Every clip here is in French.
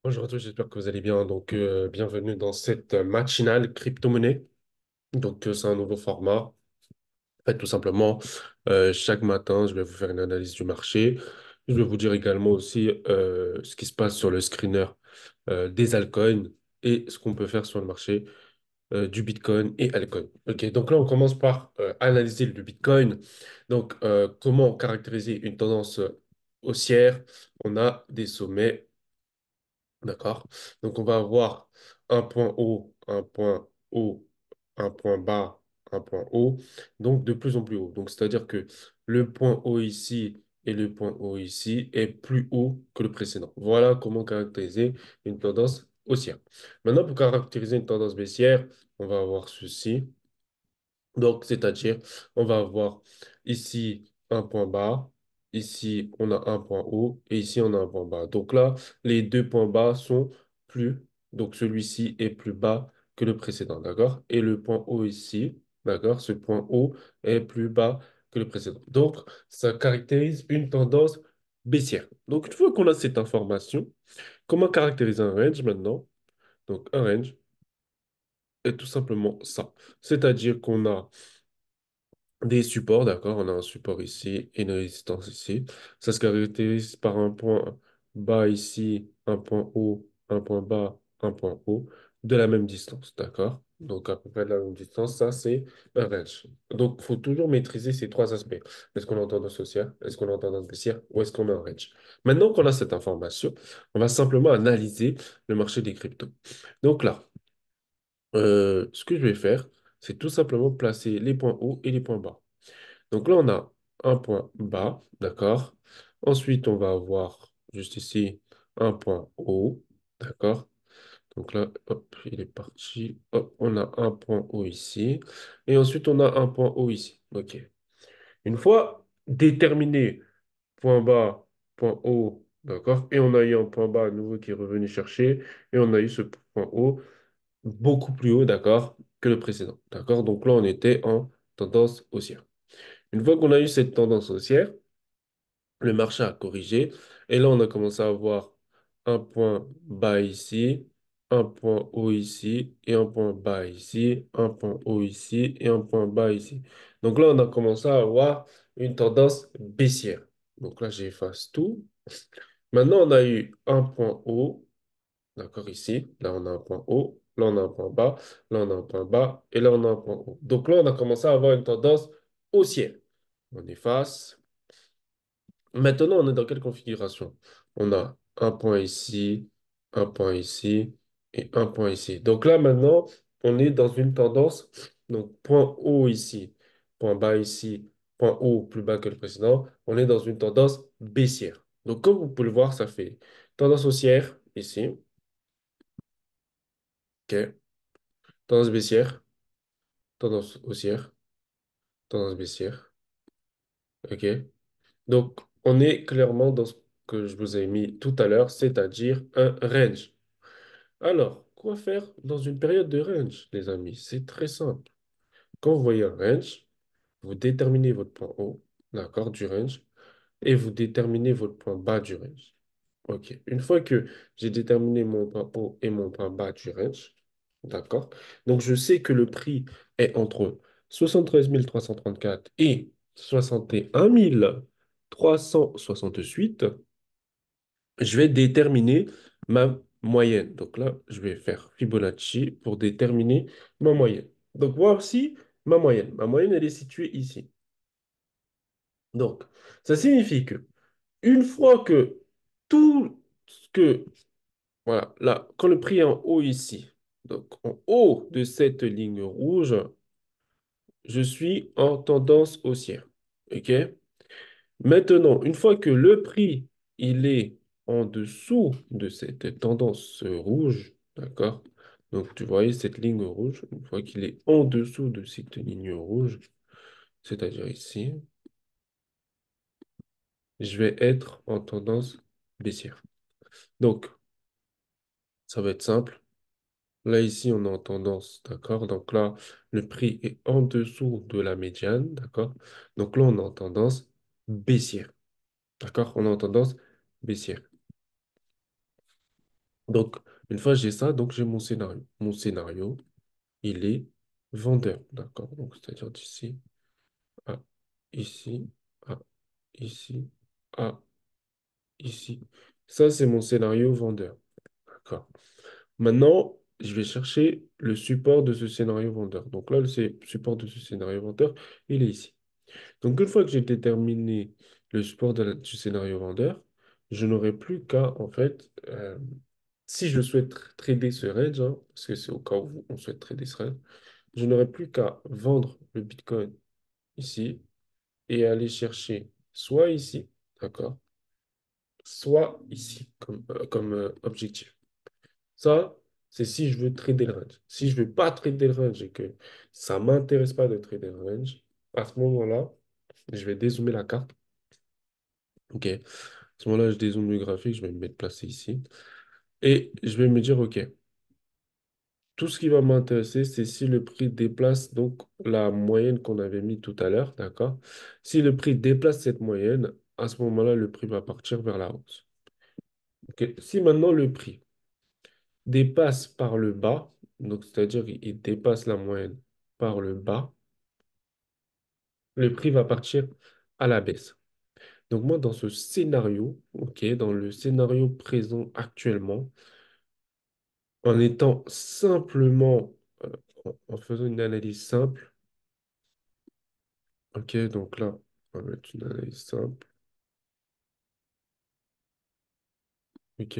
Bonjour à tous, j'espère que vous allez bien. Bienvenue dans cette matinale crypto-monnaie. C'est un nouveau format. Tout simplement, chaque matin, je vais vous faire une analyse du marché. Je vais vous dire également aussi ce qui se passe sur le screener des altcoins et ce qu'on peut faire sur le marché du Bitcoin et altcoin. Ok, donc là, on commence par analyser le Bitcoin. Comment caractériser une tendance haussière? On a des sommets. D'accord? Donc, on va avoir un point haut, un point haut, un point bas, un point haut. Donc, de plus en plus haut. Donc, c'est-à-dire que le point haut ici et le point haut ici est plus haut que le précédent. Voilà comment caractériser une tendance haussière. Maintenant, pour caractériser une tendance baissière, on va avoir ceci. Donc, c'est-à-dire, on va avoir ici un point bas, ici on a un point haut et ici on a un point bas. Donc là, les deux points bas sont plus, donc celui-ci est plus bas que le précédent, d'accord? Et le point haut ici, d'accord? Ce point haut est plus bas que le précédent. Donc, ça caractérise une tendance baissière. Donc, une fois qu'on a cette information, comment caractériser un range maintenant? Donc, un range est tout simplement ça. C'est-à-dire qu'on a des supports, d'accord? On a un support ici et une résistance ici. Ça se caractérise par un point bas ici, un point haut, un point bas, un point haut, de la même distance, d'accord? Donc à peu près de la même distance, ça c'est un range. Donc il faut toujours maîtriser ces trois aspects. Est-ce qu'on entend tendance haussière? Est-ce qu'on entend tendance baissière? Ou est-ce qu'on a un range? Maintenant qu'on a cette information, on va simplement analyser le marché des cryptos. Donc là, ce que je vais faire, c'est tout simplement placer les points hauts et les points bas. Donc là, on a un point bas, d'accord? Ensuite, on va avoir juste ici un point haut, d'accord? Donc là, hop, il est parti. Hop, on a un point haut ici. Et ensuite, on a un point haut ici. OK. Une fois déterminé point bas, point haut, d'accord? Et on a eu un point bas à nouveau qui est revenu chercher. Et on a eu ce point haut beaucoup plus haut, d'accord, que le précédent, d'accord? Donc là, on était en tendance haussière. Une fois qu'on a eu cette tendance haussière, le marché a corrigé. Et là, on a commencé à avoir un point bas ici, un point haut ici, et un point bas ici, un point haut ici, et un point bas ici. Donc là, on a commencé à avoir une tendance baissière. Donc là, j'efface tout. Maintenant, on a eu un point haut, d'accord, ici. Là, on a un point haut. Là, on a un point bas. Là, on a un point bas. Et là, on a un point haut. Donc là, on a commencé à avoir une tendance haussière. On efface. Maintenant, on est dans quelle configuration? On a un point ici et un point ici. Donc là, maintenant, on est dans une tendance. Donc, point haut ici, point bas ici, point haut plus bas que le précédent. On est dans une tendance baissière. Donc, comme vous pouvez le voir, ça fait tendance haussière ici. OK. Tendance baissière, tendance haussière, tendance baissière. OK. Donc, on est clairement dans ce que je vous ai mis tout à l'heure, c'est-à-dire un range. Alors, quoi faire dans une période de range, les amis? C'est très simple. Quand vous voyez un range, vous déterminez votre point haut, d'accord, du range, et vous déterminez votre point bas du range. OK. Une fois que j'ai déterminé mon point haut et mon point bas du range, d'accord, donc je sais que le prix est entre 73 334 et 61 368. Je vais déterminer ma moyenne. Donc là, je vais faire Fibonacci pour déterminer ma moyenne. Donc voici ma moyenne. Ma moyenne, elle est située ici. Donc, ça signifie que une fois que tout ce que, voilà, là, quand le prix est en haut ici, donc en haut de cette ligne rouge, je suis en tendance haussière. OK? Maintenant, une fois que le prix, il est en dessous de cette tendance rouge, d'accord? Donc, tu voyais cette ligne rouge, une fois qu'il est en dessous de cette ligne rouge, c'est-à-dire ici, je vais être en tendance baissière. Donc, ça va être simple. Là, ici, on est en tendance, d'accord? Donc là, le prix est en dessous de la médiane, d'accord? Donc là, on est en tendance baissière, d'accord? On est en tendance baissière. Donc, une fois que j'ai ça, donc j'ai mon scénario. Mon scénario, il est vendeur, d'accord? Donc, c'est-à-dire d'ici à ici, à ici, à ici. Ça, c'est mon scénario vendeur, d'accord? Maintenant, je vais chercher le support de ce scénario vendeur. Donc là, support de ce scénario vendeur, il est ici. Donc, une fois que j'ai déterminé le support du scénario vendeur, je n'aurai plus qu'à, en fait, si je souhaite trader ce range, hein, parce que c'est au cas où on souhaite trader ce range, je n'aurai plus qu'à vendre le Bitcoin ici et aller chercher soit ici, d'accord, soit ici comme objectif. Ça, c'est si je veux trader le range. Si je veux pas trader le range et que ça m'intéresse pas de trader le range, à ce moment-là, je vais dézoomer la carte. OK. À ce moment-là, je dézoome le graphique, je vais me mettre placé ici. Et je vais me dire, OK, tout ce qui va m'intéresser, c'est si le prix déplace donc la moyenne qu'on avait mis tout à l'heure, d'accord? Si le prix déplace cette moyenne, à ce moment-là, le prix va partir vers la hausse. OK. Si maintenant le prix dépasse par le bas, donc c'est-à-dire il dépasse la moyenne par le bas, le prix va partir à la baisse. Donc moi, dans ce scénario, OK, dans le scénario présent actuellement, en étant simplement, en faisant une analyse simple, ok, donc là, on va mettre une analyse simple, ok.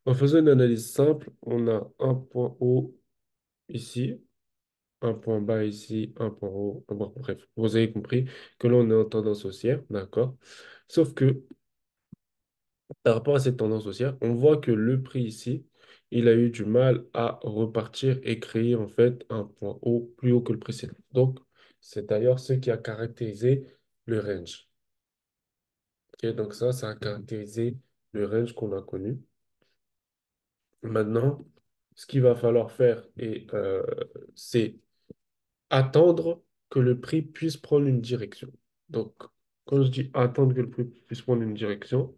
En faisant une analyse simple, on a un point haut ici, un point bas ici, un point haut, bon, bref, vous avez compris que là, on est en tendance haussière, d'accord? Sauf que par rapport à cette tendance haussière, on voit que le prix ici, il a eu du mal à repartir et créer en fait un point haut plus haut que le précédent. Donc, c'est d'ailleurs ce qui a caractérisé le range. Ok, donc ça a caractérisé le range qu'on a connu. Maintenant, ce qu'il va falloir faire, c'est attendre que le prix puisse prendre une direction. Donc, quand je dis attendre que le prix puisse prendre une direction,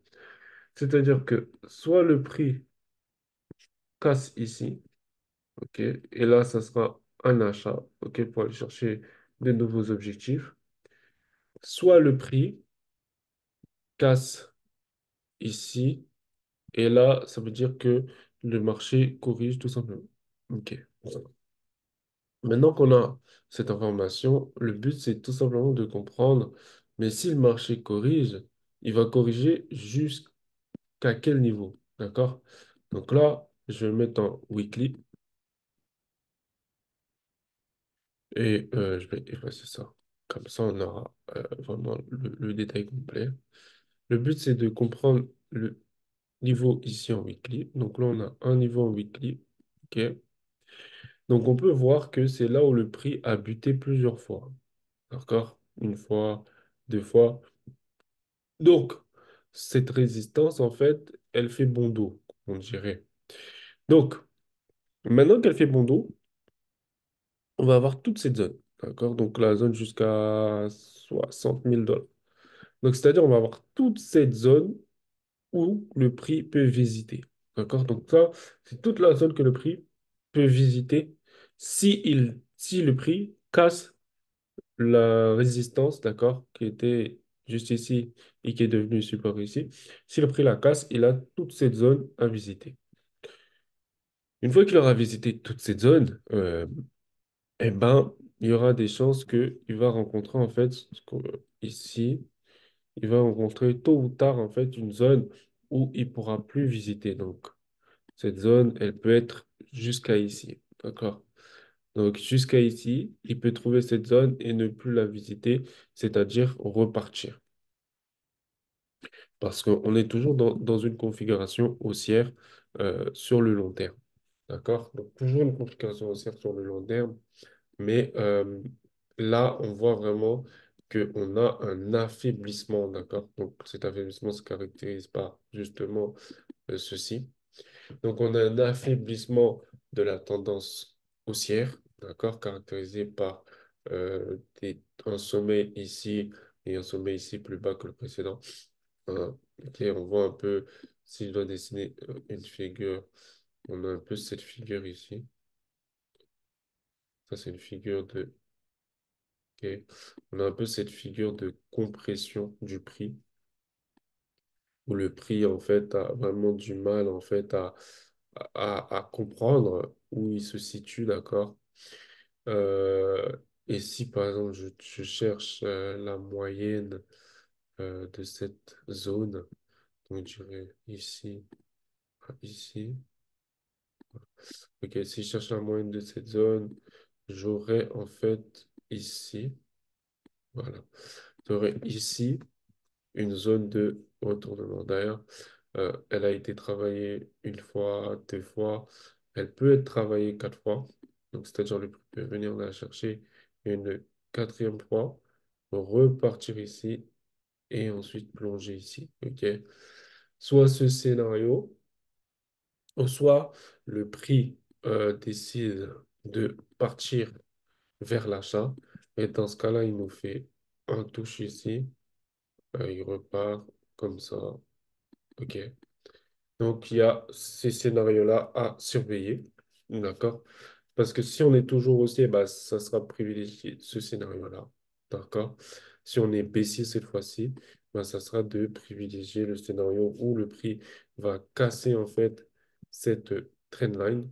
c'est-à-dire que soit le prix casse ici, ok, et là, ça sera un achat, ok, pour aller chercher de nouveaux objectifs, soit le prix casse ici, et là, ça veut dire que le marché corrige tout simplement. Ok. Maintenant qu'on a cette information, le but, c'est tout simplement de comprendre, mais si le marché corrige, il va corriger jusqu'à quel niveau? D'accord? Donc là, je vais le mettre en weekly et je vais effacer ça. Comme ça, on aura vraiment le détail complet. Le but, c'est de comprendre le niveau ici en weekly. Donc là, on a un niveau en weekly. OK? Donc on peut voir que c'est là où le prix a buté plusieurs fois. D'accord? Une fois, deux fois. Donc, cette résistance, en fait, elle fait bon dos, on dirait. Donc, maintenant qu'elle fait bon dos, on va avoir toute cette zone. D'accord? Donc, la zone jusqu'à 60 000 $. Donc, c'est-à-dire, on va avoir toute cette zone où le prix peut visiter. D'accord? Donc, ça, c'est toute la zone que le prix peut visiter si le prix casse la résistance, d'accord, qui était juste ici et qui est devenue support ici. Si le prix la casse, il a toute cette zone à visiter. Une fois qu'il aura visité toute cette zone, eh ben, il y aura des chances qu'il va rencontrer en fait ici, il va rencontrer tôt ou tard en fait une zone où il pourra plus visiter. Donc, cette zone, elle peut être jusqu'à ici, d'accord? Donc, jusqu'à ici, il peut trouver cette zone et ne plus la visiter, c'est-à-dire repartir. Parce qu'on est toujours dans une configuration haussière sur le long terme. D'accord? Donc, toujours une configuration haussière sur le long terme. Mais là, on voit vraiment qu'on a un affaiblissement. D'accord? Donc, cet affaiblissement se caractérise par justement ceci. Donc, on a un affaiblissement de la tendance haussière. D'accord? Caractérisé par un sommet ici et un sommet ici plus bas que le précédent. Hein. Ok, on voit un peu, si je dois dessiner une figure, on a un peu cette figure ici. Ça, c'est une figure de... Ok. On a un peu cette figure de compression du prix, où le prix, en fait, a vraiment du mal, en fait, à comprendre où il se situe, d'accord? Euh, et si, par exemple, je cherche la moyenne de cette zone, donc je dirais ici, ici. Ok, si je cherche la moyenne de cette zone, j'aurais en fait ici, voilà, j'aurais ici une zone de retournement. D'ailleurs, elle a été travaillée une fois, deux fois, elle peut être travaillée quatre fois. Donc, c'est-à-dire le prix peut venir la chercher une quatrième fois, repartir ici et ensuite plonger ici. Ok. Soit ce scénario, ou soit le prix décide de partir vers l'achat. Et dans ce cas-là, il nous fait un touche ici. Il repart comme ça. OK. Donc, il y a ces scénarios-là à surveiller. D'accord? Parce que si on est toujours haussier, bah, ça sera privilégié ce scénario-là. D'accord? Si on est baissier cette fois-ci, bah, ça sera de privilégier le scénario où le prix va casser en fait cette trendline.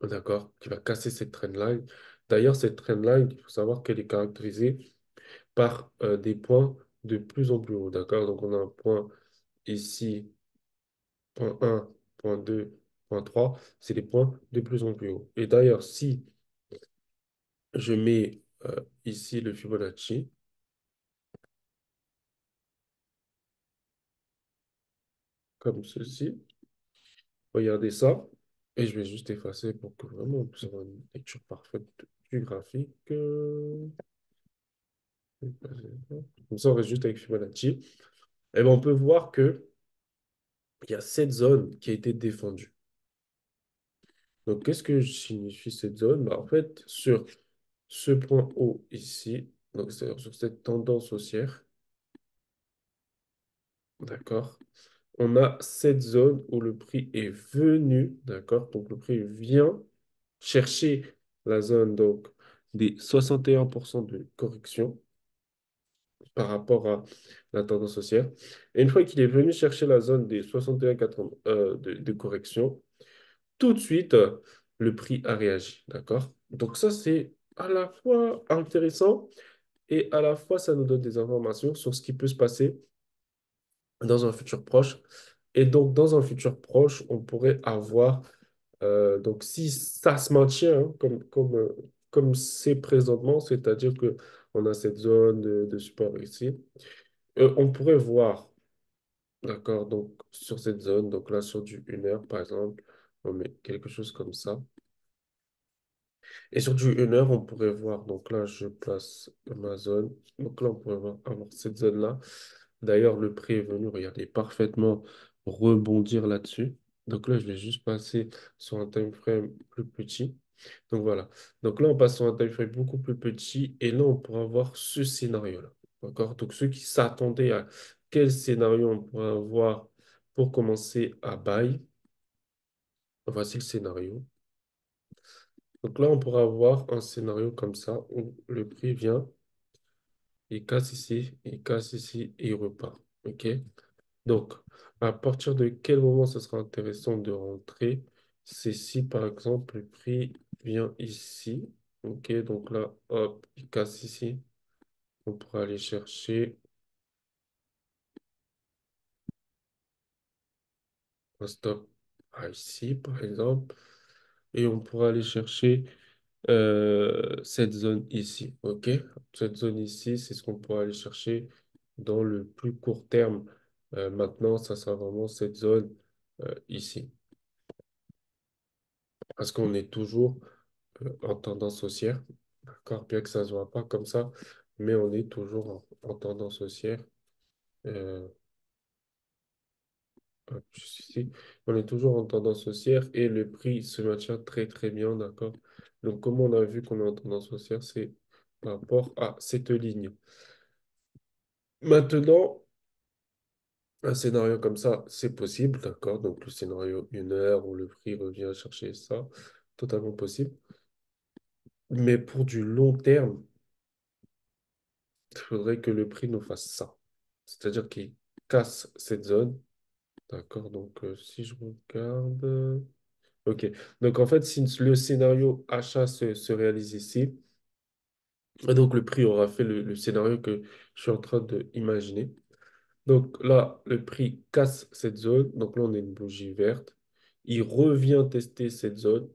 D'accord? Qui va casser cette trendline. D'ailleurs, cette trendline, il faut savoir qu'elle est caractérisée par des points de plus en plus hauts. D'accord? Donc, on a un point ici, point 1, point 2, point 3. C'est des points de plus en plus hauts. Et d'ailleurs, si je mets ici le Fibonacci, comme ceci, regardez ça. Et je vais juste effacer pour que vraiment on puisse avoir une lecture parfaite du graphique. Comme ça, on reste juste avec Fibonacci. Et ben, on peut voir que il y a cette zone qui a été défendue. Donc, qu'est-ce que signifie cette zone? Bah, en fait, sur ce point haut ici, donc c'est-à-dire sur cette tendance haussière, d'accord, on a cette zone où le prix est venu, d'accord, donc le prix vient chercher la zone donc des 61% de correction par rapport à la tendance haussière. Et une fois qu'il est venu chercher la zone des 61,80 de correction, tout de suite, le prix a réagi. D'accord? Donc ça, c'est à la fois intéressant et à la fois, ça nous donne des informations sur ce qui peut se passer dans un futur proche. Et donc, dans un futur proche, on pourrait avoir, donc si ça se maintient hein, comme c'est présentement, c'est-à-dire que on a cette zone de support ici, on pourrait voir, d'accord, donc sur cette zone, donc là sur du 1 heure par exemple, on met quelque chose comme ça. Et sur du 1 heure, on pourrait voir, donc là, je place ma zone. Donc là, on pourrait avoir cette zone-là. D'ailleurs, le prix est venu, regardez, parfaitement rebondir là-dessus. Donc là, je vais juste passer sur un time frame plus petit. Donc voilà. Donc là, on passe sur un time frame beaucoup plus petit. Et là, on pourra avoir ce scénario-là. D'accord? Donc ceux qui s'attendaient à quel scénario on pourrait avoir pour commencer à buy, voici le scénario. Donc là, on pourra avoir un scénario comme ça où le prix vient, il casse ici, il casse ici et il repart. OK? Donc, à partir de quel moment ce sera intéressant de rentrer? C'est si, par exemple, le prix vient ici. OK? Donc là, hop, il casse ici. On pourra aller chercher un stop ici, par exemple. Et on pourra aller chercher cette zone ici, ok? Cette zone ici, c'est ce qu'on pourra aller chercher dans le plus court terme. Maintenant, ça sera vraiment cette zone ici. Parce qu'on est toujours en tendance haussière, d'accord? Bien que ça ne se voit pas comme ça, mais on est toujours en tendance haussière. Euh, hop, juste ici. On est toujours en tendance haussière et le prix se maintient très très bien, d'accord? Donc, comme on a vu qu'on est en tendance haussière, c'est par rapport à cette ligne. Maintenant, Un scénario comme ça, c'est possible, d'accord? Donc le scénario 1 heure où le prix revient chercher ça, totalement possible. Mais pour du long terme, il faudrait que le prix nous fasse ça. C'est-à-dire qu'il casse cette zone, d'accord? Donc si je regarde... Ok, donc en fait, si le scénario achat se réalise ici, et donc le prix aura fait le scénario que je suis en train d'imaginer. Donc là, le prix casse cette zone. Donc là, on a une bougie verte. Il revient tester cette zone.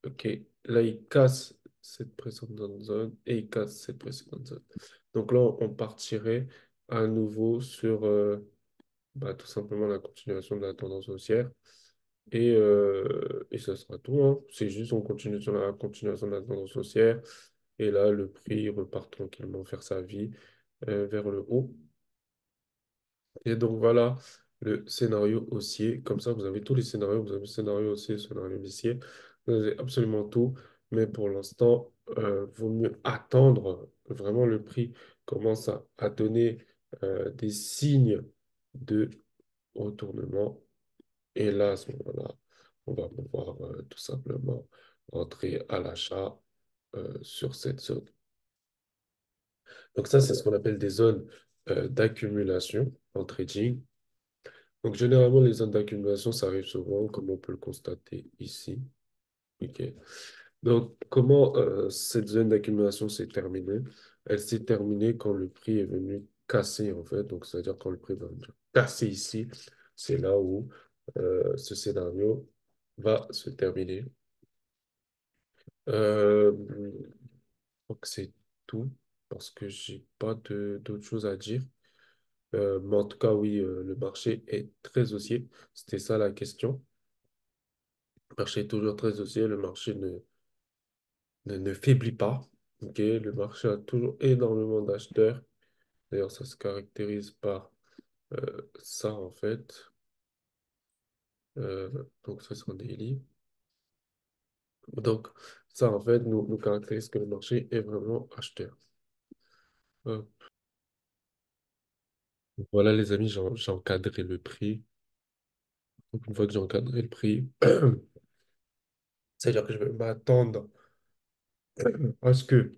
OK. Là, il casse cette précédente zone et il casse cette précédente zone. Donc là, on partirait à nouveau sur tout simplement la continuation de la tendance haussière. Et ça sera tout, hein. C'est juste on continue sur la continuation de la tendance haussière. Et là, le prix repart tranquillement faire sa vie vers le haut. Et donc voilà le scénario haussier. Comme ça, vous avez tous les scénarios. Vous avez le scénario haussier, le scénario baissier. Vous avez absolument tout. Mais pour l'instant, vaut mieux attendre. Vraiment, le prix commence à donner des signes de retournement. Et là, à ce moment-là, on va pouvoir tout simplement rentrer à l'achat sur cette zone. Donc ça, c'est ce qu'on appelle des zones d'accumulation en trading. Donc, généralement, les zones d'accumulation, ça arrive souvent, comme on peut le constater ici. OK. Donc, comment cette zone d'accumulation s'est terminée? Elle s'est terminée quand le prix est venu casser, en fait. Donc, c'est-à-dire quand le prix va venir casser ici, c'est là où ce scénario va se terminer. Je crois que c'est tout, parce que j'ai pas d'autres choses à dire. Mais en tout cas, oui, le marché est très haussier. C'était ça la question. Le marché est toujours très haussier, le marché ne faiblit pas. Ok, le marché a toujours énormément d'acheteurs. D'ailleurs, ça se caractérise par ça en fait. Donc, ça, c'est un daily. Donc, ça en fait nous caractérise que le marché est vraiment acheteur. Hop. Voilà, les amis, j'ai encadré le prix. Donc, une fois que j'ai encadré le prix, c'est-à-dire que je vais m'attendre à ce que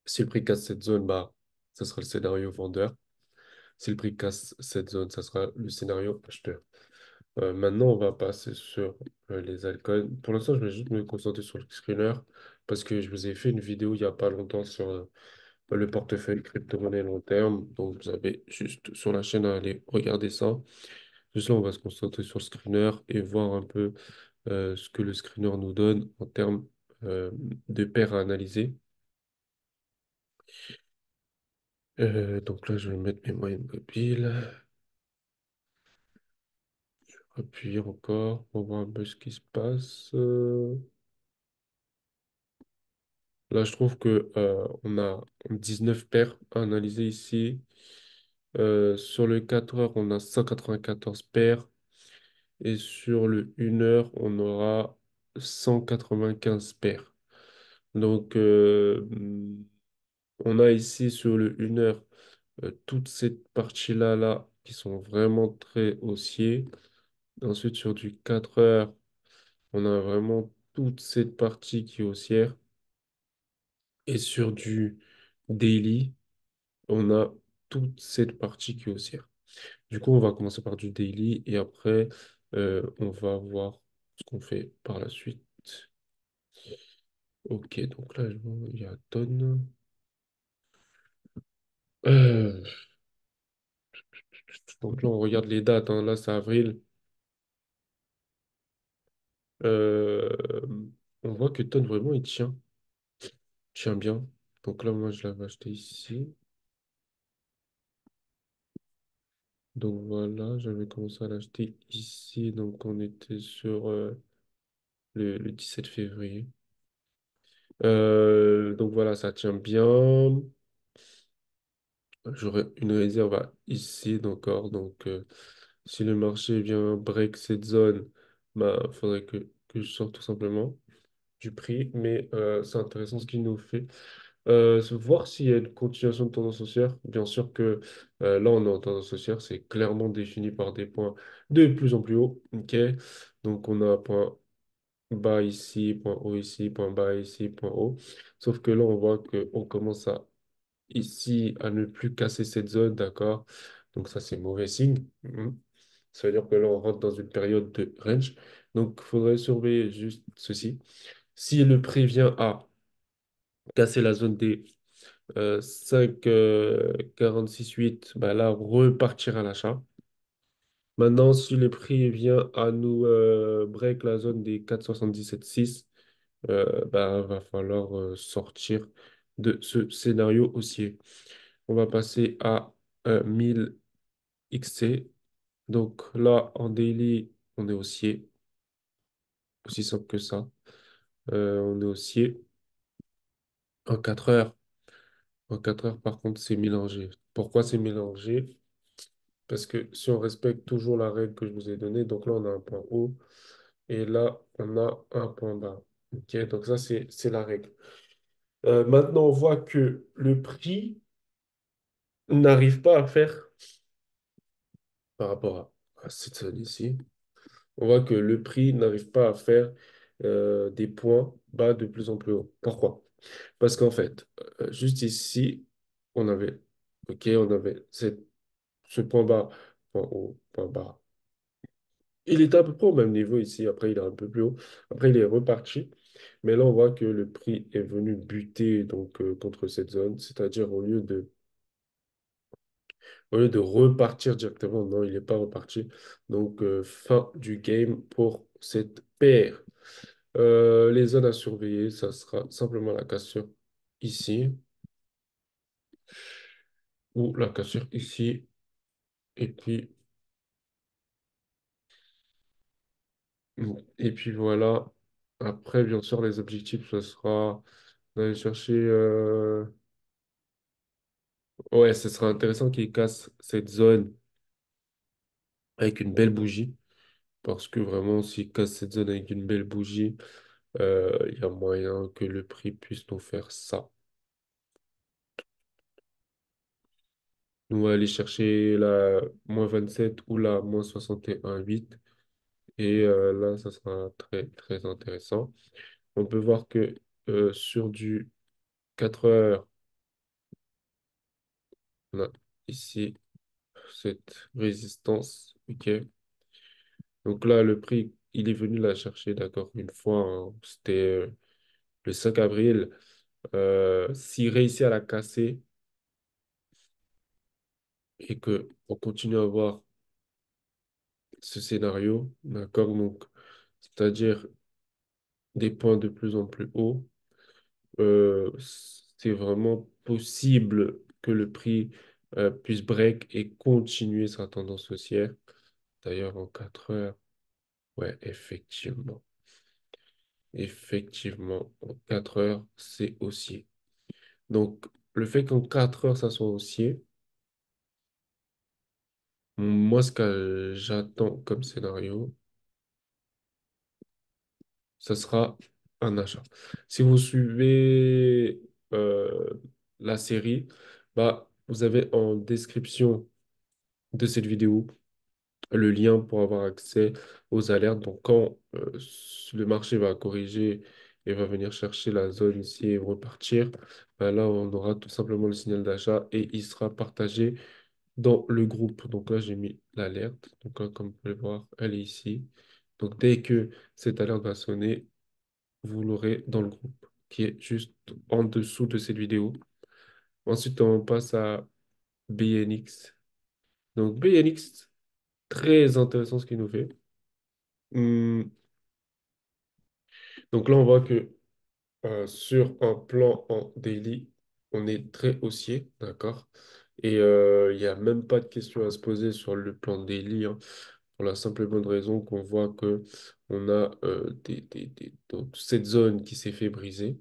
si le prix casse cette zone, ça sera le scénario vendeur. Si le prix casse cette zone, ça sera le scénario acheteur. Maintenant, on va passer sur les altcoins. Pour l'instant, je vais juste me concentrer sur le screener parce que je vous ai fait une vidéo il n'y a pas longtemps sur le portefeuille crypto-monnaie long terme. Donc, vous avez juste sur la chaîne à aller regarder ça. Juste là, on va se concentrer sur le screener et voir un peu ce que le screener nous donne en termes euh, de paires à analyser. Donc là, je vais mettre mes moyennes mobiles. Appuyer encore pour voir un peu ce qui se passe. Là, je trouve que on a 19 paires à analyser ici. Sur le 4 heures, on a 194 paires. Et sur le 1 heure, on aura 195 paires. Donc, on a ici sur le 1 heure toute cette partie-là là, qui sont vraiment très haussiers. Ensuite, sur du 4 heures, on a vraiment toute cette partie qui est haussière. Et sur du daily, on a toute cette partie qui est haussière. Du coup, on va commencer par du daily et après, on va voir ce qu'on fait par la suite. Ok, donc là, je vois, il y a tonne. Euh, donc là, on regarde les dates, hein. Là, c'est avril. Euh, on voit que tonne, vraiment, il tient bien. Donc là, moi, je l'avais acheté ici. Donc voilà, j'avais commencé à l'acheter ici. Donc on était sur le 17 février. Donc voilà, ça tient bien. J'aurai une réserve ici encore. Donc si le marché vient break cette zone, il faudrait que je sorte tout simplement du prix. Mais c'est intéressant ce qu'il nous fait. Voir s'il y a une continuation de tendance haussière. Bien sûr que là, on est en tendance haussière, c'est clairement défini par des points de plus en plus hauts. OK? Donc, on a un point bas ici, point haut ici, point bas ici, point haut. Sauf que là, on voit qu'on commence à ici à ne plus casser cette zone, d'accord? Donc, ça, c'est mauvais signe. Mhm. Ça veut dire que là, on rentre dans une période de range. Donc, il faudrait surveiller juste ceci. Si le prix vient à casser la zone des 5, 46,8, bah là, repartir à l'achat. Maintenant, si le prix vient à nous break la zone des 4,77,6, bah, va falloir sortir de ce scénario haussier. On va passer à 1000 XC. Donc là, en daily, on est haussier, aussi simple que ça. On est haussier en 4 heures. En 4 heures, par contre, c'est mélangé. Pourquoi c'est mélangé? Parce que si on respecte toujours la règle que je vous ai donnée, donc là, on a un point haut et là, on a un point bas. OK, donc ça, c'est la règle. Maintenant, on voit que le prix n'arrive pas à faire par rapport à cette zone ici. On voit que le prix n'arrive pas à faire des points bas de plus en plus haut. Pourquoi? Parce qu'en fait, juste ici, on avait, OK, on avait ce point bas, point haut, point bas. Il était à peu près au même niveau ici. Après, il est un peu plus haut. Après, il est reparti. Mais là, on voit que le prix est venu buter donc, contre cette zone. C'est-à-dire, au lieu de repartir directement, non, il n'est pas reparti. Donc, fin du game pour cette paire. Les zones à surveiller, ça sera simplement la cassure ici ou la cassure ici. Et puis, et puis voilà. Après, bien sûr, les objectifs, ce sera d'aller chercher. Ouais, ce sera intéressant qu'il casse cette zone avec une belle bougie. Parce que vraiment, s'il casse cette zone avec une belle bougie, il y a moyen que le prix puisse nous faire ça. Nous, on va aller chercher la -27 ou la -61,8. Et là, ça sera très, très intéressant. On peut voir que sur du 4 heures, on a ici cette résistance. OK. Donc là, le prix, il est venu la chercher, d'accord, une fois, hein. C'était le 5 avril. S'il réussit à la casser et que on continue à voir ce scénario, d'accord, donc c'est-à-dire des points de plus en plus hauts, c'est vraiment possible que le prix puisse break et continuer sa tendance haussière. D'ailleurs, en 4 heures, ouais, effectivement. Effectivement, en 4 heures, c'est haussier. Donc, le fait qu'en 4 heures, ça soit haussier, moi, ce que j'attends comme scénario, ce sera un achat. Si vous suivez euh, la série, bah, vous avez en description de cette vidéo le lien pour avoir accès aux alertes. Donc, quand le marché va corriger et va venir chercher la zone ici et repartir, bah là, on aura tout simplement le signal d'achat et il sera partagé dans le groupe. Donc là, j'ai mis l'alerte. Donc là, comme vous pouvez le voir, elle est ici. Donc, dès que cette alerte va sonner, vous l'aurez dans le groupe qui est juste en dessous de cette vidéo. Ensuite, on passe à BNX. Donc, BNX, très intéressant ce qu'il nous fait. Hum, donc là, on voit que sur un plan en daily, on est très haussier, d'accord? Et il n'y a même pas de question à se poser sur le plan daily, hein, pour la simple et bonne raison qu'on voit que on a donc, cette zone qui s'est fait briser,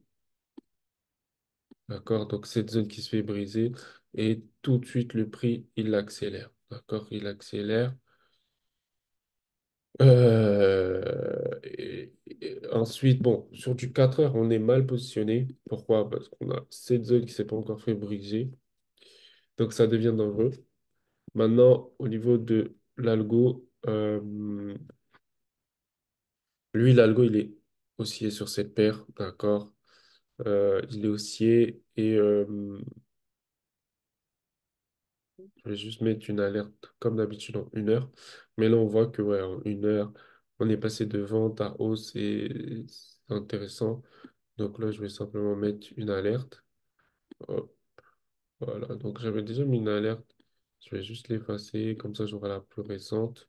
d'accord? Donc cette zone qui se fait briser et tout de suite le prix, il accélère, d'accord? Il accélère. Et ensuite, bon, sur du 4 heures, on est mal positionné. Pourquoi? Parce qu'on a cette zone qui s'est pas encore fait briser. Donc ça devient dangereux. Maintenant, au niveau de l'algo, lui, l'algo, il est haussier sur cette paire, d'accord? Il est haussier et je vais juste mettre une alerte comme d'habitude en 1 heure. Mais là, on voit que ouais, en 1 heure, on est passé de vente à hausse et c'est intéressant. Donc là, je vais simplement mettre une alerte. Hop, voilà, donc j'avais déjà mis une alerte. Je vais juste l'effacer, comme ça j'aurai la plus récente.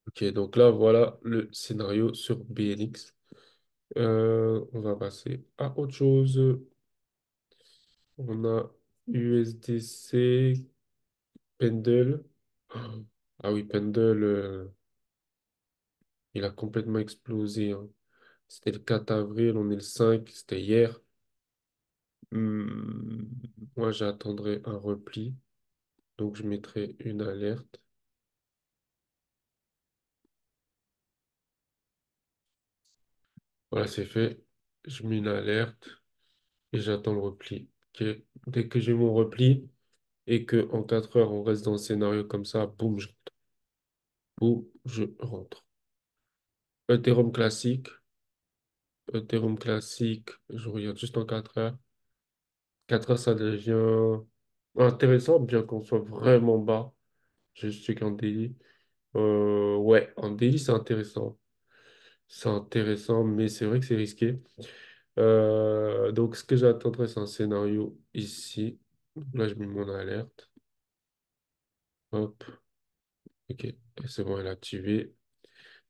Ok, donc là, voilà le scénario sur BNX. On va passer à autre chose. On a USDC, Pendle. Ah oui, Pendle, il a complètement explosé, hein. C'était le 4 avril, on est le 5, c'était hier. Hmm, moi, j'attendrai un repli, donc je mettrai une alerte. Voilà, c'est fait. Je mets une alerte et j'attends le repli. Ok. Dès que j'ai mon repli et que en 4 heures, on reste dans le scénario comme ça, boum, boum, je rentre. Ethereum classique. Ethereum classique, je regarde juste en 4 heures. 4 heures, ça devient intéressant, bien qu'on soit vraiment bas. Je check en daily. Ouais, en daily, c'est intéressant. C'est intéressant, mais c'est vrai que c'est risqué. Donc, ce que j'attendrai, c'est un scénario ici. Donc là, je mets mon alerte. Hop, ok. Et c'est bon, elle est activée.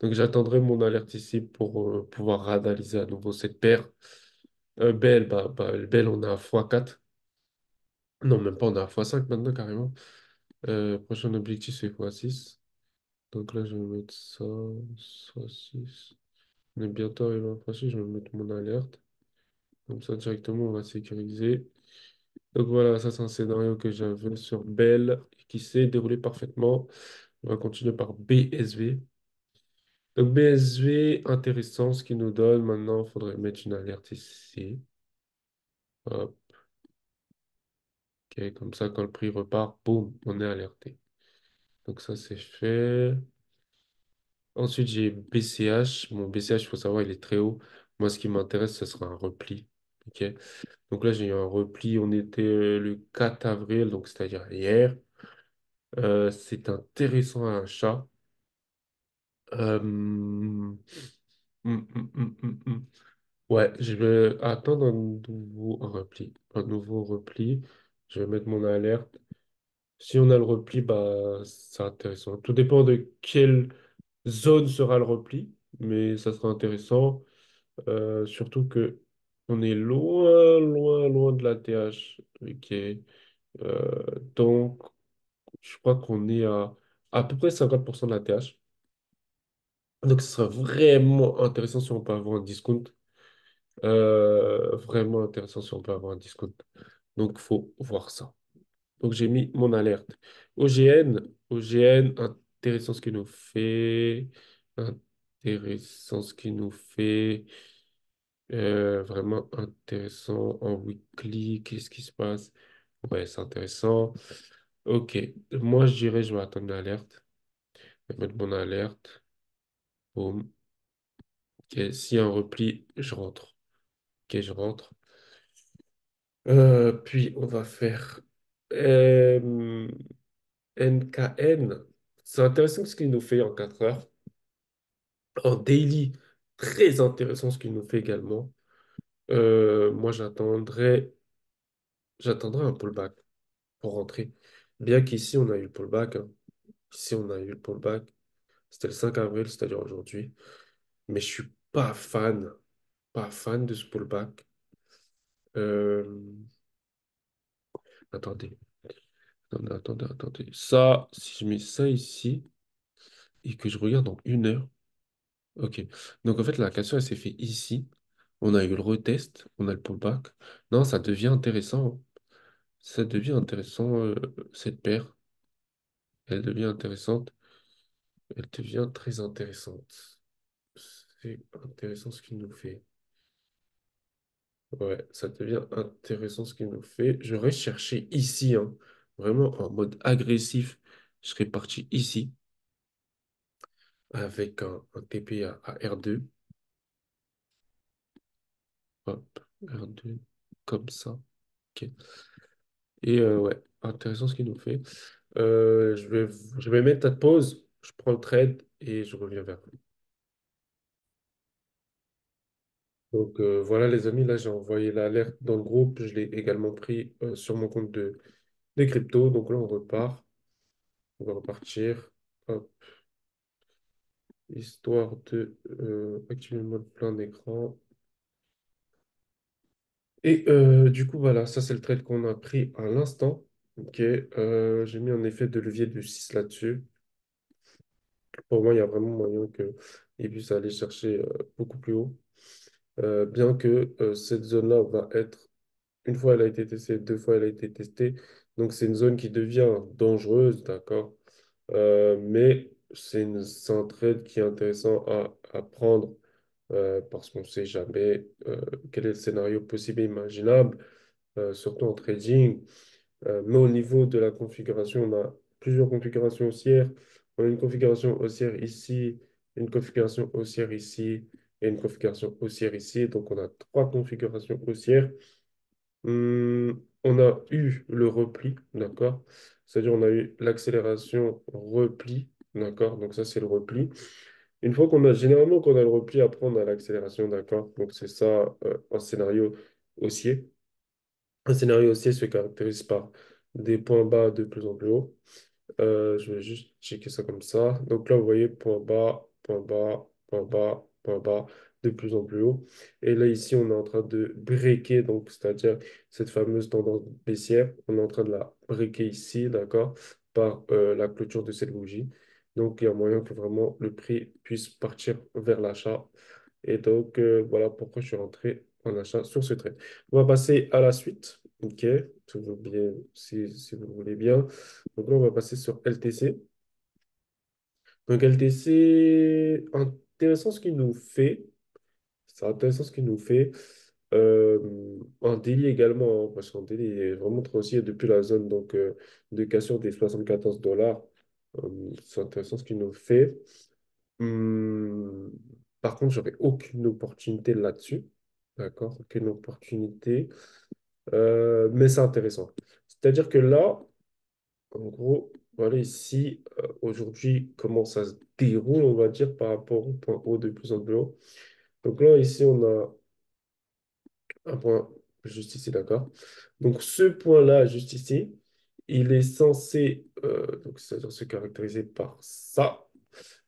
Donc, j'attendrai mon alerte ici pour pouvoir analyser à nouveau cette paire. Belle, belle, on est à x4. Non, même pas, on est à x5 maintenant, carrément. Prochain objectif, c'est x6. Donc là, je vais mettre ça, x6. On est bientôt arrivé à x6, je vais mettre mon alerte. Comme ça, directement, on va sécuriser. Donc voilà, ça, c'est un scénario que j'avais sur Bell et qui s'est déroulé parfaitement. On va continuer par BSV. Donc BSV, intéressant, ce qu'il nous donne. Maintenant, il faudrait mettre une alerte ici. Hop, ok, comme ça, quand le prix repart, boum, on est alerté. Donc ça, c'est fait. Ensuite, j'ai BCH. Mon BCH, il faut savoir, il est très haut. Moi, ce qui m'intéresse, ce sera un repli. Ok. Donc là, j'ai eu un repli. On était le 4 avril, donc c'est-à-dire hier. C'est intéressant à achat. Ouais, je vais attendre un repli. Un nouveau repli. Je vais mettre mon alerte. Si on a le repli, bah, c'est intéressant. Tout dépend de quelle zone sera le repli, mais ça sera intéressant. Surtout que on est loin, loin, loin de la TH. Ok. Donc, je crois qu'on est à peu près 50% de la TH. Donc, ce sera vraiment intéressant si on peut avoir un discount. Vraiment intéressant si on peut avoir un discount. Donc, faut voir ça. Donc, j'ai mis mon alerte. OGN, intéressant ce qu'il nous fait. Intéressant ce qu'il nous fait. Vraiment intéressant en weekly. Qu'est-ce qui se passe? Ouais, c'est intéressant. Ok. Moi, je dirais, je vais attendre l'alerte. Je vais mettre mon alerte. Boum. Ok. S'il y a un repli, je rentre. Ok, je rentre. Puis, on va faire NKN. C'est intéressant ce qu'il nous fait en 4 heures. En daily, très intéressant ce qu'il nous fait également. Moi, j'attendrai un pullback pour rentrer. Bien qu'ici, on a eu le pullback, hein. Ici, on a eu le pullback. C'était le 5 avril, c'est-à-dire aujourd'hui. Mais je suis pas fan de ce pullback. Euh, attendez, attendez. Ça, si je mets ça ici et que je regarde en 1 heure, ok. Donc en fait, la cassure, elle s'est fait ici. On a eu le retest, on a le pullback. Non, ça devient intéressant, hein. Ça devient intéressant, cette paire. Elle devient intéressante. Elle devient très intéressante. C'est intéressant ce qu'il nous fait. Ouais, ça devient intéressant ce qu'il nous fait. J'aurais cherché ici, hein, vraiment en mode agressif. Je serais parti ici avec un TP à R2. Hop, R2, comme ça. Ok. Et ouais, intéressant ce qu'il nous fait. Je vais mettre ta pause, je prends le trade et je reviens vers vous. Donc voilà les amis, là j'ai envoyé l'alerte dans le groupe, je l'ai également pris sur mon compte des cryptos. Donc là on repart, on va repartir. Hop, histoire de activer le mode plein d'écran. Et du coup voilà, ça c'est le trade qu'on a pris à l'instant. Ok, j'ai mis un effet de levier de 6 là-dessus. Pour moi, il y a vraiment moyen qu'il puisse aller chercher beaucoup plus haut. Bien que cette zone-là va être, une fois elle a été testée, deux fois elle a été testée, donc c'est une zone qui devient dangereuse, d'accord? Mais c'est un trade qui est intéressant à prendre parce qu'on ne sait jamais quel est le scénario possible et imaginable, surtout en trading. Mais au niveau de la configuration, on a plusieurs configurations haussières. On a une configuration haussière ici, une configuration haussière ici et une configuration haussière ici. Donc, on a trois configurations haussières. On a eu le repli, d'accord? C'est-à-dire, on a eu l'accélération repli, d'accord? Donc, ça, c'est le repli. Une fois qu'on a, généralement, quand on a le repli, après, on a l'accélération, d'accord? Donc, c'est ça, un scénario haussier. Un scénario haussier se caractérise par des points bas de plus en plus haut. Je vais juste checker ça comme ça. Donc là, vous voyez, point bas, point bas, point bas, point bas, de plus en plus haut. Et là, ici, on est en train de breaker, donc c'est-à-dire cette fameuse tendance baissière. On est en train de la breaker ici, d'accord, par la clôture de cette bougie. Donc, il y a moyen que vraiment le prix puisse partir vers l'achat. Et donc, voilà pourquoi je suis rentré en achat sur ce trade. On va passer à la suite. OK, toujours bien, si vous le voulez bien. Donc là, on va passer sur LTC. Donc LTC, intéressant ce qu'il nous fait. C'est intéressant ce qu'il nous fait. En daily également, hein, parce qu'en daily, il est vraiment trop haussier depuis la zone donc, de cassure des 74 $. C'est intéressant ce qu'il nous fait. Hum, Par contre, j'aurais aucune opportunité là-dessus. D'accord? Aucune opportunité. Mais c'est intéressant. C'est-à-dire que là, en gros, voilà ici, aujourd'hui, comment ça se déroule, on va dire, par rapport au point haut de plus en plus haut. Donc là, ici, on a un point juste ici, d'accord? Donc ce point-là, juste ici, il est censé donc, c'est-à-dire se caractériser par ça.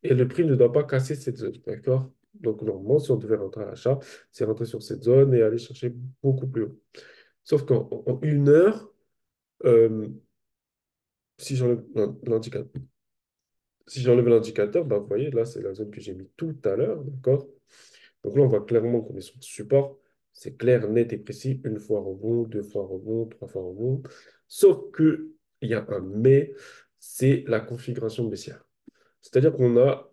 Et le prix ne doit pas casser cette zone, d'accord? Donc normalement, si on devait rentrer à l'achat, c'est rentrer sur cette zone et aller chercher beaucoup plus haut. Sauf qu'en une heure, euh, si j'enlève l'indicateur, si j'enlève l'indicateur, bah, vous voyez, là, c'est la zone que j'ai mis tout à l'heure, d'accord? Donc là, on voit clairement qu'on est sur le support. C'est clair, net et précis. Une fois rebond, deux fois rebond, trois fois rebond. Sauf que il y a un mais, c'est la configuration baissière. C'est-à-dire qu'on a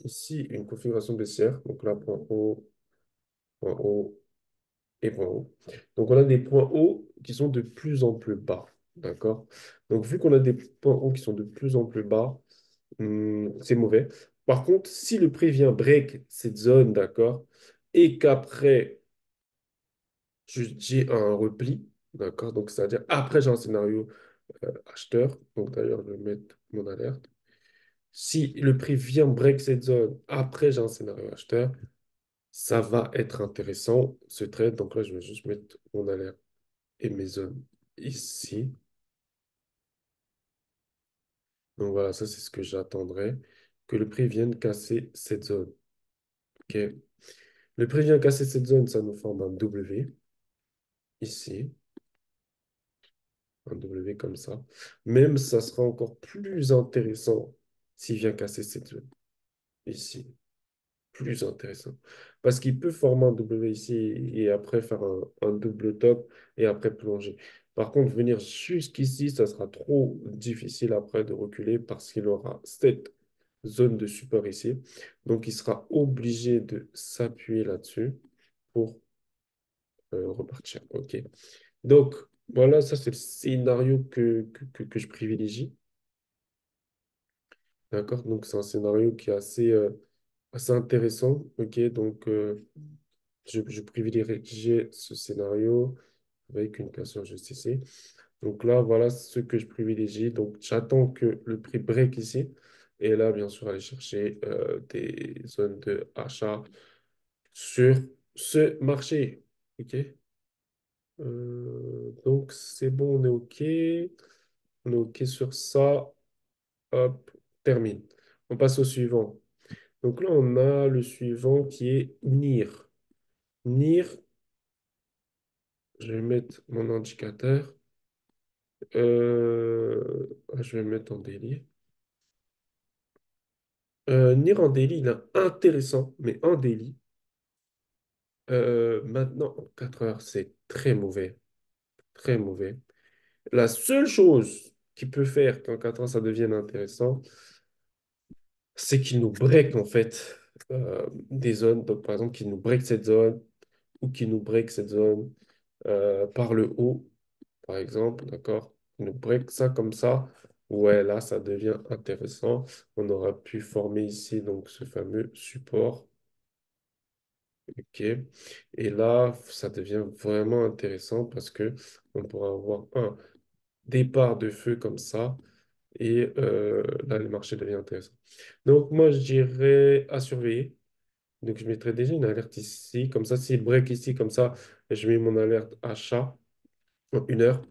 ici une configuration baissière. Donc là, point haut et point haut. Donc on a des points hauts qui sont de plus en plus bas. D'accord? Donc vu qu'on a des points hauts qui sont de plus en plus bas, c'est mauvais. Par contre, si le prix vient break cette zone, d'accord, et qu'après, j'ai un repli, d'accord, donc c'est-à-dire après, j'ai un scénario acheteur, donc d'ailleurs, je vais mettre mon alerte. Si le prix vient break cette zone, après, j'ai un scénario acheteur, ça va être intéressant, ce trade. Donc là, je vais juste mettre mon alerte et mes zones ici. Donc voilà, ça, c'est ce que j'attendrai, que le prix vienne casser cette zone. OK. Le prix vient casser cette zone, ça nous forme un W ici, un W comme ça. Même ça sera encore plus intéressant s'il vient casser cette zone ici. Plus intéressant. Parce qu'il peut former un W ici et après faire un double top et après plonger. Par contre, venir jusqu'ici, ça sera trop difficile après de reculer parce qu'il aura cette zone de support ici. Donc, il sera obligé de s'appuyer là-dessus pour repartir. OK. Donc, voilà, ça, c'est le scénario que je privilégie. D'accord? Donc, c'est un scénario qui est assez intéressant. OK. Donc, je privilégie ce scénario avec une cassure juste ici. Donc là, voilà ce que je privilégie. Donc, j'attends que le prix break ici. Et là, bien sûr, aller chercher des zones de achat sur ce marché. OK? Donc, c'est bon, on est OK. On est OK sur ça. Hop, termine. On passe au suivant. Donc là, on a le suivant qui est NIR. NIR, je vais mettre mon indicateur. Je vais le mettre en daily. NIR en daily, il est intéressant, mais en daily, maintenant, en 4 heures, c'est très mauvais. Très mauvais. La seule chose qui peut faire qu'en 4 heures, ça devienne intéressant, c'est qu'il nous break, en fait, des zones. Donc, par exemple, qu'il nous break cette zone ou qu'il nous break cette zone par le haut, par exemple, d'accord? Il nous break ça comme ça. Ouais, là, ça devient intéressant. On aura pu former ici, donc, ce fameux support. OK. Et là, ça devient vraiment intéressant parce que on pourra avoir un départ de feu comme ça. Et là, le marché devient intéressant. Donc, moi, je dirais à surveiller. Donc, je mettrai déjà une alerte ici. Comme ça, s'il break ici, comme ça, je mets mon alerte achat en 1 heure.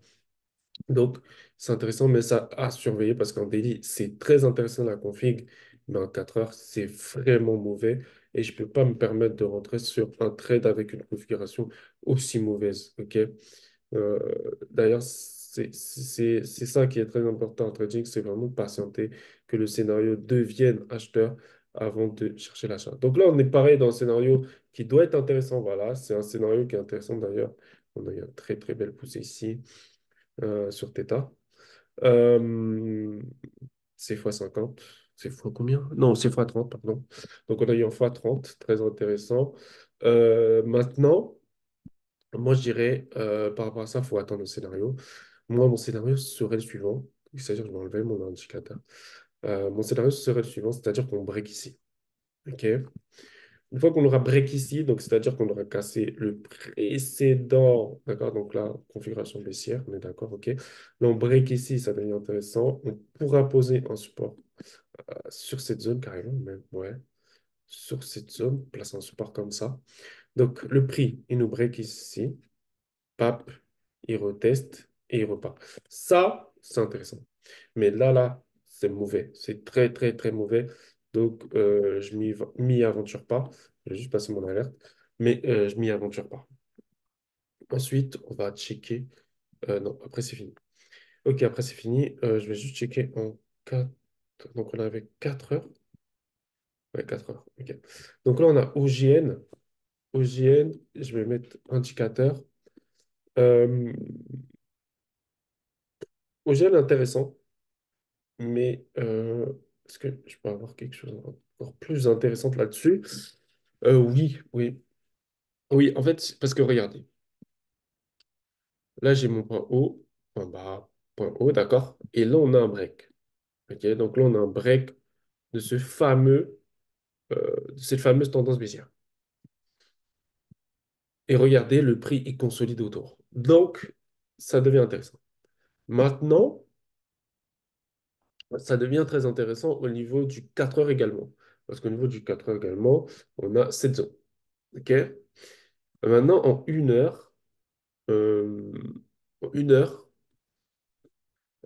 Donc, c'est intéressant, mais ça à surveiller parce qu'en daily, c'est très intéressant la config, mais en 4 heures, c'est vraiment mauvais et je ne peux pas me permettre de rentrer sur un trade avec une configuration aussi mauvaise. OK? Euh, D'ailleurs, c'est ça qui est très important en trading, c'est vraiment de patienter que le scénario devienne acheteur avant de chercher l'achat. Donc là, on est pareil dans un scénario qui doit être intéressant. Voilà, c'est un scénario qui est intéressant d'ailleurs. On a eu une très très belle poussée ici sur Theta. Euh, c'est x50. C'est fois combien? Non, c'est x30, pardon. Donc on a eu un x30, très intéressant. Maintenant, moi je dirais, par rapport à ça, il faut attendre le scénario. Moi, mon scénario serait le suivant. C'est-à-dire, je vais enlever mon indicateur. Mon scénario serait le suivant, c'est-à-dire qu'on break ici. OK? Une fois qu'on aura break ici, donc c'est-à-dire qu'on aura cassé le précédent, d'accord? Donc là, configuration baissière, on est d'accord, ok. Là, on break ici, ça devient intéressant. On pourra poser un support sur cette zone carrément, même, ouais. Sur cette zone, placer un support comme ça. Donc le prix, il nous break ici, pap, il reteste et il repart. Ça, c'est intéressant. Mais là, c'est mauvais. C'est très, très, très mauvais. Donc, je m'y aventure pas. Je vais juste passer mon alerte. Mais je m'y aventure pas. Ensuite, on va checker. Non, après, c'est fini. Ok, après, c'est fini. Je vais juste checker en 4. Donc, on avait 4 heures. Ouais, 4 heures. Ok. Donc là, on a OGN. OGN, je vais mettre indicateur. Euh, OGN intéressant. Mais est-ce que je peux avoir quelque chose encore plus intéressant là-dessus? Oui, oui. Oui, en fait, parce que regardez, là j'ai mon point haut, point bas, point haut, d'accord? Et là on a un break. Ok, donc là on a un break de de cette fameuse tendance baissière. Et regardez, le prix il consolide autour. Donc, ça devient intéressant. Maintenant, ça devient très intéressant au niveau du 4 heures également. Parce qu'au niveau du 4 heures également, on a cette zone. Ok? Maintenant, en 1 heure, euh, en 1 heure,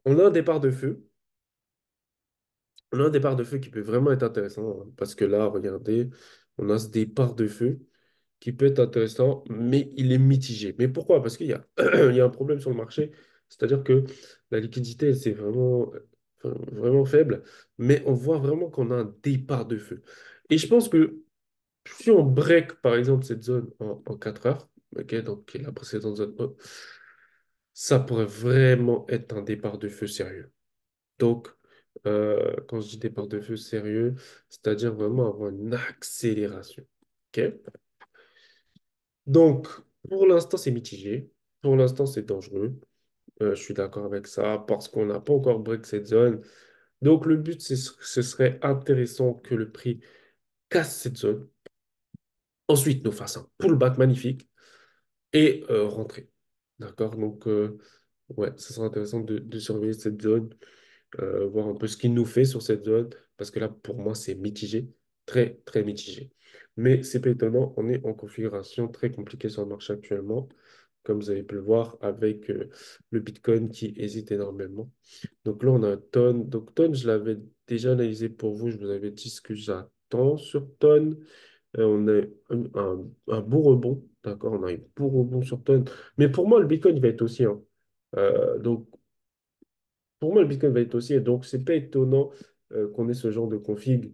on a un départ de feu. On a un départ de feu qui peut vraiment être intéressant, hein, parce que là, regardez, on a ce départ de feu qui peut être intéressant, mais il est mitigé. Mais pourquoi? Parce qu'il y a, il y a un problème sur le marché, c'est-à-dire que la liquidité, c'est vraiment, enfin, vraiment faible, mais on voit vraiment qu'on a un départ de feu. Et je pense que si on break, par exemple, cette zone en 4 heures, ok, donc qui est la précédente zone E, ça pourrait vraiment être un départ de feu sérieux. Donc, Quand je dis des portefeuilles sérieux, c'est-à-dire vraiment avoir une accélération. OK? Donc, pour l'instant, c'est mitigé. Pour l'instant, c'est dangereux. Je suis d'accord avec ça parce qu'on n'a pas encore break cette zone. Donc, le but, ce serait intéressant que le prix casse cette zone. Ensuite, nous fasse un pullback magnifique et rentrer. D'accord? Donc, ouais, ce sera intéressant de surveiller cette zone, voir un peu ce qu'il nous fait sur cette zone, parce que là, pour moi, c'est mitigé, très, très mitigé. Mais c'est pas étonnant, on est en configuration très compliquée sur le marché actuellement, comme vous avez pu le voir avec le Bitcoin qui hésite énormément. Donc là, on a un tonne. Donc, tonne, je l'avais déjà analysé pour vous, je vous avais dit ce que j'attends sur tonne. On a un beau rebond, d'accord? On a un beau rebond sur tonne. Mais pour moi, le Bitcoin, il va être aussi, hein. Donc, pour moi, le Bitcoin va être aussi. Et donc, c'est pas étonnant qu'on ait ce genre de config.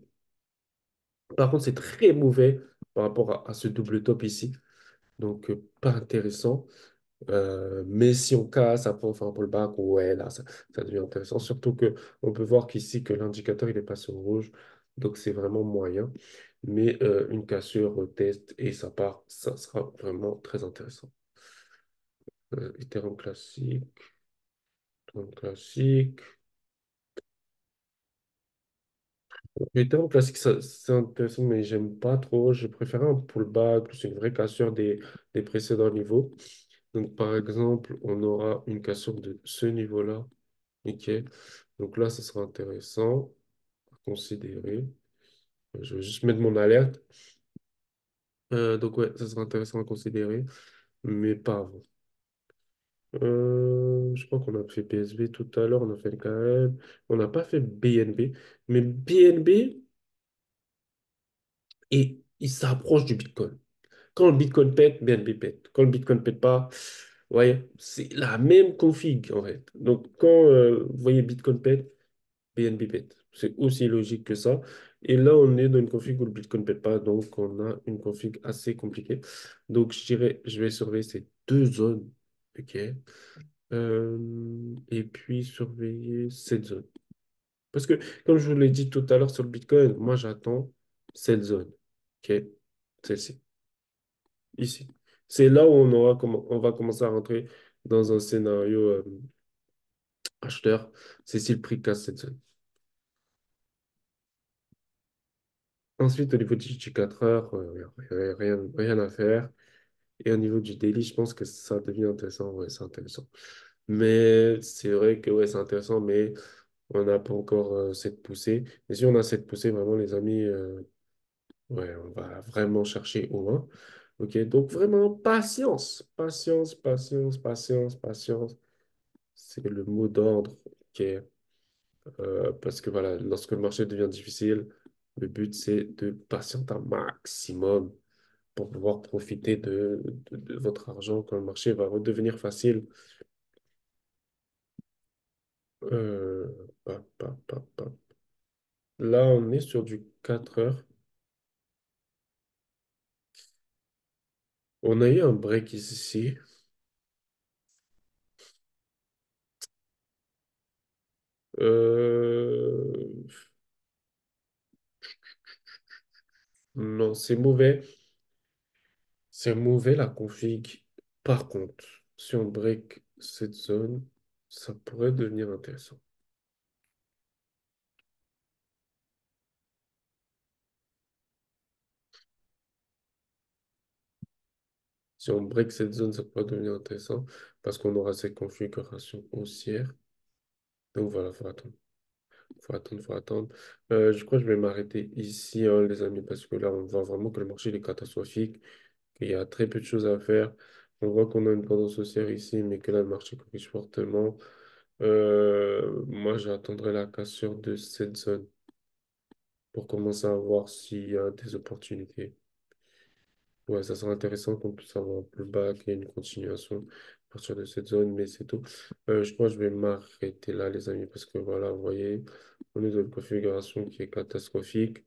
Par contre, c'est très mauvais par rapport à ce double top ici. Donc, pas intéressant. Mais si on casse, après on fait un pullback, ouais, là, ça devient intéressant. Surtout que on peut voir qu'ici, que l'indicateur, il est passé au rouge. Donc, c'est vraiment moyen. Mais une cassure au test et ça part, ça sera vraiment très intéressant. Ethereum classique, Ethereum classique. Ethereum classique, c'est intéressant, mais j'aime pas trop. Je préfère un pullback, plus une vraie cassure des précédents niveaux. Donc, par exemple, on aura une cassure de ce niveau-là. OK. Donc là, ce sera intéressant à considérer. Je vais juste mettre mon alerte. Donc ouais, ça sera intéressant à considérer, mais pas avant. Je crois qu'on a fait PSB tout à l'heure, on a fait le KM. On n'a pas fait BNB. Mais BNB, et il s'approche du Bitcoin. Quand le Bitcoin pète, BNB pète. Quand le Bitcoin pète pas, vous voyez, c'est la même config en fait. Donc quand vous voyez Bitcoin pète, BNB pète. C'est aussi logique que ça. Et là, on est dans une config où le Bitcoin ne pète pas, donc on a une config assez compliquée. Donc je dirais, je vais surveiller ces deux zones. OK. Et puis surveiller cette zone. Parce que, comme je vous l'ai dit tout à l'heure sur le Bitcoin, moi j'attends cette zone. OK? Celle-ci. Ici. C'est là où on va commencer à rentrer dans un scénario acheteur. C'est si le prix casse cette zone. Ensuite, au niveau du 4 heures, rien à faire. Et au niveau du daily, je pense que ça devient intéressant. Ouais, c'est intéressant. Mais c'est vrai que ouais, c'est intéressant, mais on n'a pas encore cette poussée. Et si on a cette poussée, vraiment, les amis, ouais, on va vraiment chercher au moins. OK, donc vraiment, patience, patience, patience, patience, patience. C'est le mot d'ordre. OK. Parce que voilà, lorsque le marché devient difficile, le but, c'est de patienter un maximum pour pouvoir profiter de votre argent quand le marché va redevenir facile. Pap. Là, on est sur du 4 heures. On a eu un break ici. Euh, Non, c'est mauvais. C'est mauvais la config. Par contre, si on break cette zone, ça pourrait devenir intéressant. Si on break cette zone, ça pourrait devenir intéressant parce qu'on aura cette configuration haussière. Donc voilà, il faut attendre. Faut attendre, faut attendre. Je crois que je vais m'arrêter ici, hein, les amis, parce que là, on voit vraiment que le marché il est catastrophique, qu'il y a très peu de choses à faire. On voit qu'on a une tendance haussière ici, mais que là, le marché corrige fortement. Moi, j'attendrai la cassure de cette zone pour commencer à voir s'il y a des opportunités. Ouais, ça serait intéressant qu'on puisse avoir un pullback et une continuation à partir de cette zone, mais c'est tout. Je crois que je vais m'arrêter là, les amis, parce que voilà, vous voyez, on est dans une configuration qui est catastrophique.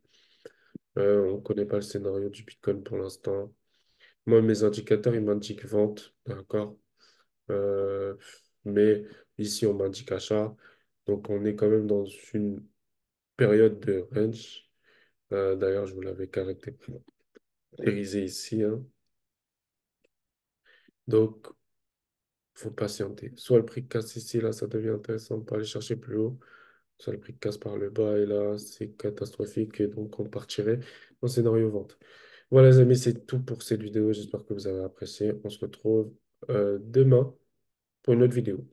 On ne connaît pas le scénario du Bitcoin pour l'instant. Moi, mes indicateurs, ils m'indiquent vente, d'accord? Euh, mais ici, on m'indique achat. Donc, on est quand même dans une période de range. D'ailleurs, je vous l'avais caractérisé ici, hein. Donc, faut patienter. Soit le prix casse ici, là, ça devient intéressant pour aller chercher plus haut. Soit le prix casse par le bas, et là, c'est catastrophique. Et donc, on partirait en scénario vente. Voilà, les amis, c'est tout pour cette vidéo. J'espère que vous avez apprécié. On se retrouve demain pour une autre vidéo.